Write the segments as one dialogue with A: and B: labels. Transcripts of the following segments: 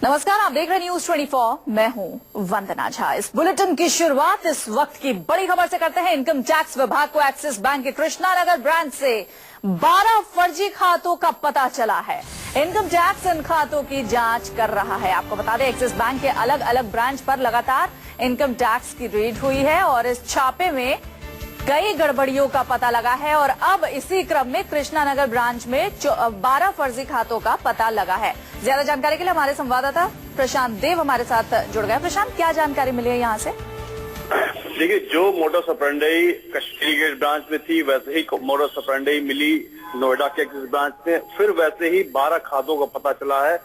A: नमस्कार, आप देख रहे हैं न्यूज 24। मैं हूं वंदना झा। इस बुलेटिन की शुरुआत इस वक्त की बड़ी खबर से करते हैं। इनकम टैक्स विभाग को एक्सिस बैंक के कृष्णा नगर ब्रांच से 12 फर्जी खातों का पता चला है। इनकम टैक्स इन खातों की जांच कर रहा है। आपको बता दें, एक्सिस बैंक के अलग अलग ब्रांच पर लगातार इनकम टैक्स की रेड हुई है और इस छापे में कई गड़बड़ियों का पता लगा है और अब इसी क्रम में कृष्णा नगर ब्रांच में 12 फर्जी खातों का पता लगा है। ज्यादा जानकारी के लिए हमारे संवाददाता प्रशांत देव हमारे साथ जुड़ गए। प्रशांत, क्या जानकारी मिली है यहाँ से?
B: देखिए, जो modus operandi Kashmiri Gate branch में थी, वैसे ही मोडस ऑपरेंडी मिली नोएडा के एक्सिस ब्रांच में। फिर वैसे ही 12 खातों का पता चला है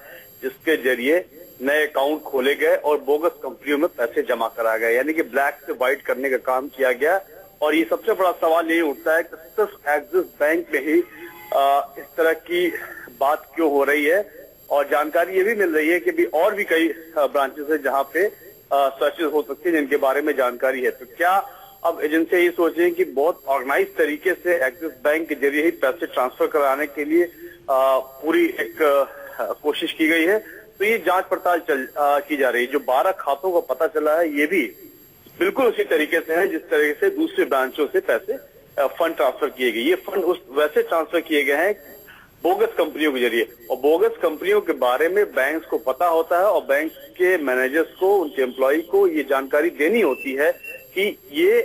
B: जिसके जरिए नए अकाउंट खोले गए और बोगस कंपनियों में पैसे जमा करा गए, यानी कि ब्लैक से व्हाइट करने का काम किया गया। और ये सबसे बड़ा सवाल यही उठता है कि सिर्फ एक्सिस बैंक में ही इस तरह की बात क्यों हो रही है। और जानकारी ये भी मिल रही है कि भी और भी कई ब्रांचेस है जहां पे सर्चेस हो सकती है जिनके बारे में जानकारी है। तो क्या अब एजेंसी ये सोच रही है कि बहुत ऑर्गेनाइज तरीके से एक्सिस बैंक के जरिए ही पैसे ट्रांसफर कराने के लिए पूरी एक कोशिश की गई है। तो ये जांच पड़ताल की जा रही है। जो 12 खातों का पता चला है ये भी बिल्कुल उसी तरीके से है जिस तरीके से दूसरे ब्रांचों से पैसे फंड ट्रांसफर किए गए। ये फंड वैसे ट्रांसफर किए गए हैं बोगस कंपनियों के जरिए, और बोगस कंपनियों के बारे में बैंक्स को पता होता है और बैंक के मैनेजर्स को, उनके एम्प्लॉय को ये जानकारी देनी होती है कि ये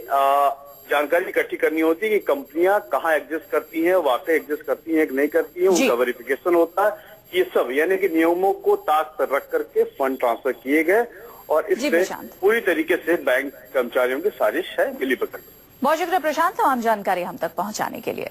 B: जानकारी इकट्ठी करनी होती है कि कंपनियां कहाँ एग्जिस्ट करती हैं, वाकई एग्जिस्ट करती हैं कि नहीं करती हैं, उनका वेरिफिकेशन होता है। ये सब यानी कि नियमों को ताक पर रख करके फंड ट्रांसफर किए गए और इससे पूरी तरीके से बैंक कर्मचारियों की साजिश है मिलीभगत।
A: बहुत शुक्रिया प्रशांत, तमाम जानकारी हम तक पहुंचाने के लिए।